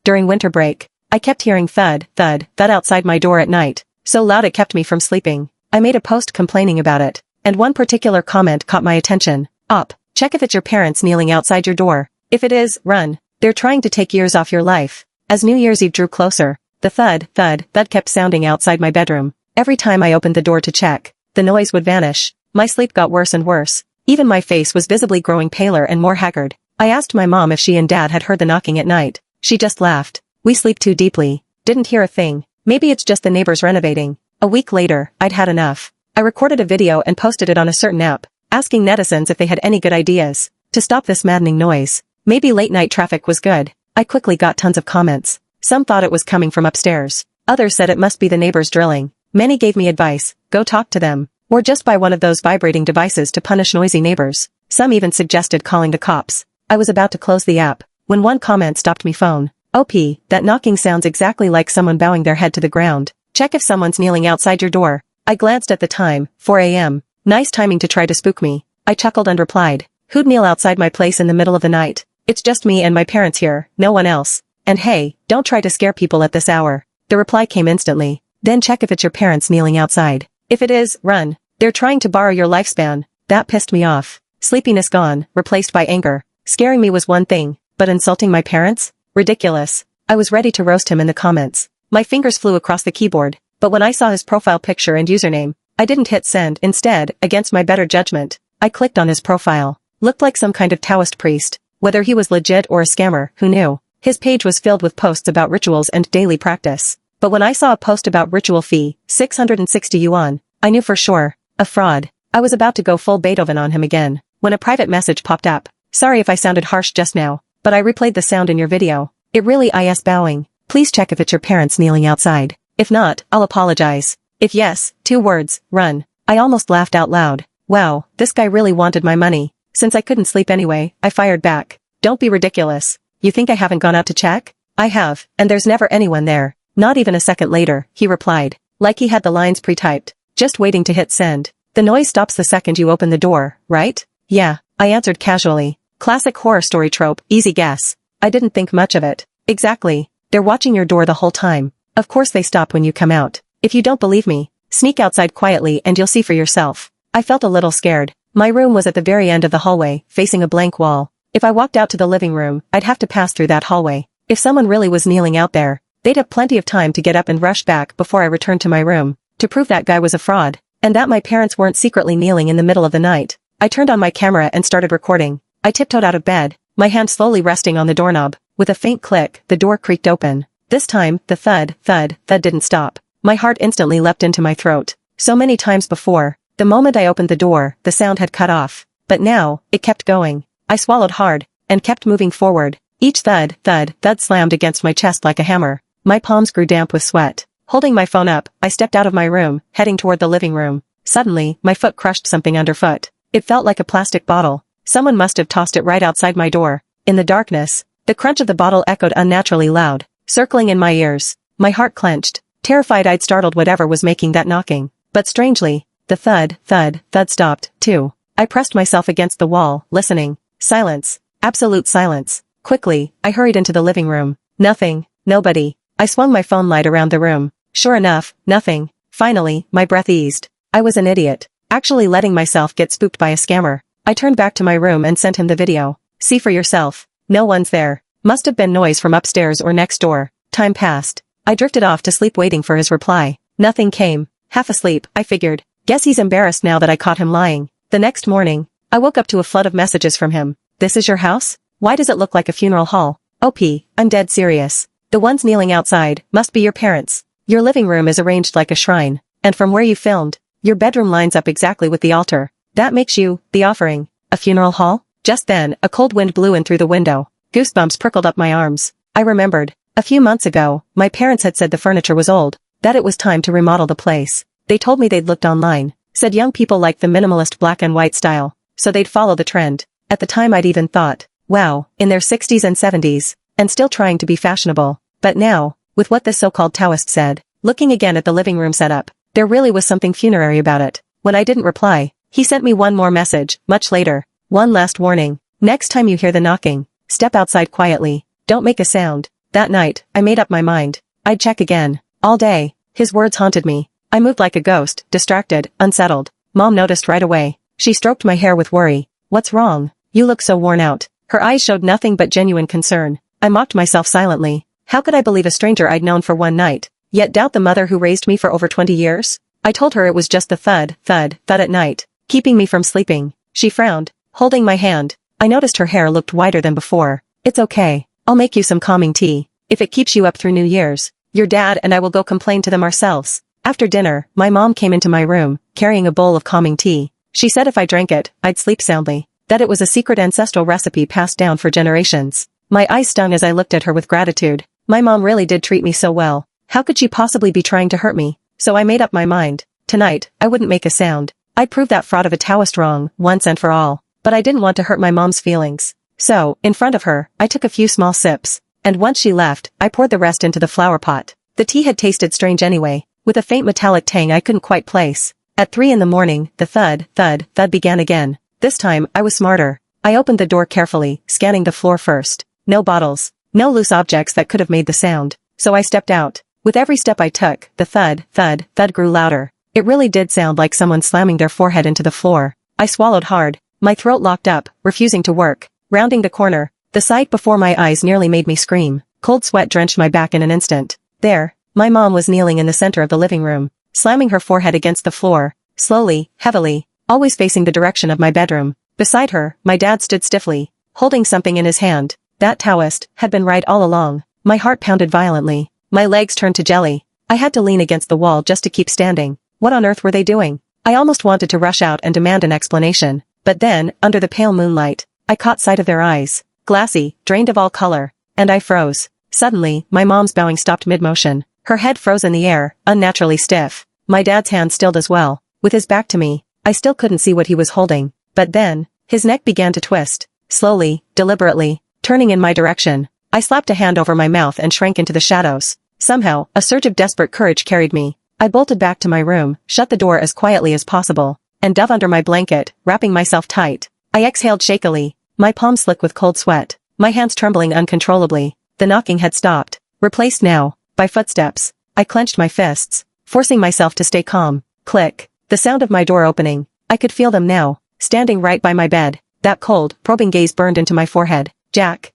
during winter break. I kept hearing thud, thud, thud outside my door at night, so loud it kept me from sleeping. I made a post complaining about it, and one particular comment caught my attention. Op, check if it's your parents kneeling outside your door. If it is, run. They're trying to take years off your life. As New Year's Eve drew closer, the thud, thud, thud kept sounding outside my bedroom. Every time I opened the door to check, the noise would vanish. My sleep got worse and worse. Even my face was visibly growing paler and more haggard. I asked my mom if she and dad had heard the knocking at night. She just laughed. We sleep too deeply. Didn't hear a thing. Maybe it's just the neighbors renovating. A week later, I'd had enough. I recorded a video and posted it on a certain app, asking netizens if they had any good ideas to stop this maddening noise. Maybe late-night traffic was good. I quickly got tons of comments. Some thought it was coming from upstairs. Others said it must be the neighbors drilling. Many gave me advice, go talk to them, or just buy one of those vibrating devices to punish noisy neighbors. Some even suggested calling the cops. I was about to close the app, when one comment stopped me. Phone. OP, that knocking sounds exactly like someone bowing their head to the ground. Check if someone's kneeling outside your door. I glanced at the time, 4 a.m. Nice timing to try to spook me. I chuckled and replied, who'd kneel outside my place in the middle of the night? It's just me and my parents here, no one else. And hey, don't try to scare people at this hour. The reply came instantly. Then check if it's your parents kneeling outside. If it is, run. They're trying to borrow your lifespan. That pissed me off. Sleepiness gone, replaced by anger. Scaring me was one thing, but insulting my parents? Ridiculous. I was ready to roast him in the comments. My fingers flew across the keyboard, but when I saw his profile picture and username, I didn't hit send. Instead, against my better judgment, I clicked on his profile. Looked like some kind of Taoist priest. Whether he was legit or a scammer, who knew? His page was filled with posts about rituals and daily practice. But when I saw a post about ritual fee, 660 yuan, I knew for sure, a fraud. I was about to go full Beethoven on him again, when a private message popped up. Sorry if I sounded harsh just now, but I replayed the sound in your video. It really is bowing. Please check if it's your parents kneeling outside. If not, I'll apologize. If yes, 2 words, run. I almost laughed out loud. Wow, this guy really wanted my money. Since I couldn't sleep anyway, I fired back. Don't be ridiculous. You think I haven't gone out to check? I have, and there's never anyone there. Not even a second later, he replied, like he had the lines pre-typed, just waiting to hit send. The noise stops the second you open the door, right? Yeah, I answered casually. Classic horror story trope, easy guess. I didn't think much of it. Exactly. They're watching your door the whole time. Of course they stop when you come out. If you don't believe me, sneak outside quietly and you'll see for yourself. I felt a little scared. My room was at the very end of the hallway, facing a blank wall. If I walked out to the living room, I'd have to pass through that hallway. If someone really was kneeling out there, they'd have plenty of time to get up and rush back before I returned to my room, to prove that guy was a fraud, and that my parents weren't secretly kneeling in the middle of the night. I turned on my camera and started recording. I tiptoed out of bed, my hand slowly resting on the doorknob. With a faint click, the door creaked open. This time, the thud, thud, thud didn't stop. My heart instantly leapt into my throat. So many times before, the moment I opened the door, the sound had cut off. But now, it kept going. I swallowed hard, and kept moving forward. Each thud, thud, thud slammed against my chest like a hammer. My palms grew damp with sweat. Holding my phone up, I stepped out of my room, heading toward the living room. Suddenly, my foot crushed something underfoot. It felt like a plastic bottle. Someone must have tossed it right outside my door. In the darkness, the crunch of the bottle echoed unnaturally loud, circling in my ears. My heart clenched, terrified I'd startled whatever was making that knocking. But strangely, the thud, thud, thud stopped, too. I pressed myself against the wall, listening. Silence. Absolute silence. Quickly, I hurried into the living room. Nothing. Nobody. I swung my phone light around the room. Sure enough, nothing. Finally, my breath eased. I was an idiot, actually letting myself get spooked by a scammer. I turned back to my room and sent him the video. See for yourself. No one's there. Must have been noise from upstairs or next door. Time passed. I drifted off to sleep waiting for his reply. Nothing came. Half asleep, I figured. Guess he's embarrassed now that I caught him lying. The next morning, I woke up to a flood of messages from him. This is your house? Why does it look like a funeral hall? OP, I'm dead serious. The ones kneeling outside must be your parents. Your living room is arranged like a shrine. And from where you filmed, your bedroom lines up exactly with the altar. That makes you, the offering, a funeral hall? Just then, a cold wind blew in through the window. Goosebumps prickled up my arms. I remembered. A few months ago, my parents had said the furniture was old, that it was time to remodel the place. They told me they'd looked online, said young people liked the minimalist black and white style, so they'd follow the trend. At the time I'd even thought, wow, in their 60s and 70s, and still trying to be fashionable. But now, with what this so-called Taoist said, looking again at the living room setup, there really was something funerary about it. When I didn't reply, he sent me one more message, much later. One last warning. Next time you hear the knocking, step outside quietly. Don't make a sound. That night, I made up my mind. I'd check again. All day. His words haunted me. I moved like a ghost, distracted, unsettled. Mom noticed right away. She stroked my hair with worry. What's wrong? You look so worn out. Her eyes showed nothing but genuine concern. I mocked myself silently. How could I believe a stranger I'd known for one night, yet doubt the mother who raised me for over 20 years? I told her it was just the thud, thud, thud at night, keeping me from sleeping. She frowned, holding my hand. I noticed her hair looked whiter than before. It's okay. I'll make you some calming tea. If it keeps you up through New Year's, your dad and I will go complain to them ourselves. After dinner, my mom came into my room, carrying a bowl of calming tea. She said if I drank it, I'd sleep soundly. That it was a secret ancestral recipe passed down for generations. My eyes stung as I looked at her with gratitude. My mom really did treat me so well. How could she possibly be trying to hurt me? So I made up my mind. Tonight, I wouldn't make a sound. I'd prove that fraud of a Taoist wrong, once and for all. But I didn't want to hurt my mom's feelings. So, in front of her, I took a few small sips. And once she left, I poured the rest into the flower pot. The tea had tasted strange anyway, with a faint metallic tang I couldn't quite place. At 3 in the morning, the thud, thud, thud began again. This time, I was smarter. I opened the door carefully, scanning the floor first. No bottles. No loose objects that could have made the sound. So I stepped out. With every step I took, the thud, thud, thud grew louder. It really did sound like someone slamming their forehead into the floor. I swallowed hard. My throat locked up, refusing to work. Rounding the corner, the sight before my eyes nearly made me scream. Cold sweat drenched my back in an instant. There, my mom was kneeling in the center of the living room, slamming her forehead against the floor, slowly, heavily, always facing the direction of my bedroom. Beside her, my dad stood stiffly, holding something in his hand. That Taoist had been right all along. My heart pounded violently. My legs turned to jelly. I had to lean against the wall just to keep standing. What on earth were they doing? I almost wanted to rush out and demand an explanation. But then, under the pale moonlight, I caught sight of their eyes. Glassy, drained of all color. And I froze. Suddenly, my mom's bowing stopped mid-motion. Her head froze in the air, unnaturally stiff. My dad's hand stilled as well. With his back to me, I still couldn't see what he was holding. But then, his neck began to twist. Slowly, deliberately, turning in my direction. I slapped a hand over my mouth and shrank into the shadows. Somehow, a surge of desperate courage carried me. I bolted back to my room, shut the door as quietly as possible, and dove under my blanket, wrapping myself tight. I exhaled shakily, my palms slick with cold sweat, my hands trembling uncontrollably. The knocking had stopped, replaced now by footsteps. I clenched my fists, forcing myself to stay calm. Click. The sound of my door opening. I could feel them now, standing right by my bed. That cold, probing gaze burned into my forehead. Jack,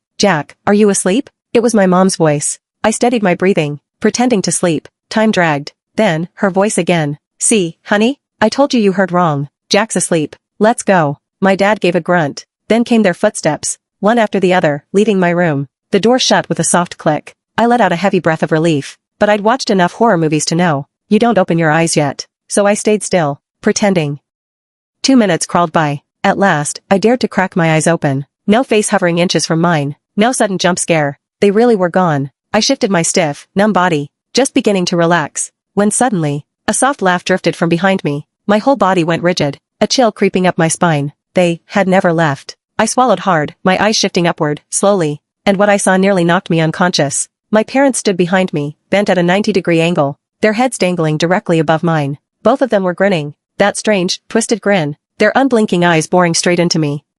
are you asleep? It was my mom's voice. I steadied my breathing, pretending to sleep. Time dragged. Then, her voice again. See, honey? I told you heard wrong. Jack's asleep. Let's go. My dad gave a grunt. Then came their footsteps, one after the other, leaving my room. The door shut with a soft click. I let out a heavy breath of relief. But I'd watched enough horror movies to know, you don't open your eyes yet. So I stayed still, pretending. 2 minutes crawled by. At last, I dared to crack my eyes open. No face hovering inches from mine. No sudden jump scare. They really were gone. I shifted my stiff, numb body, just beginning to relax, when suddenly, a soft laugh drifted from behind me. My whole body went rigid, a chill creeping up my spine. They had never left. I swallowed hard, my eyes shifting upward, slowly, and what I saw nearly knocked me unconscious. My parents stood behind me, bent at a 90-degree angle, their heads dangling directly above mine. Both of them were grinning, that strange, twisted grin, their unblinking eyes boring straight into me.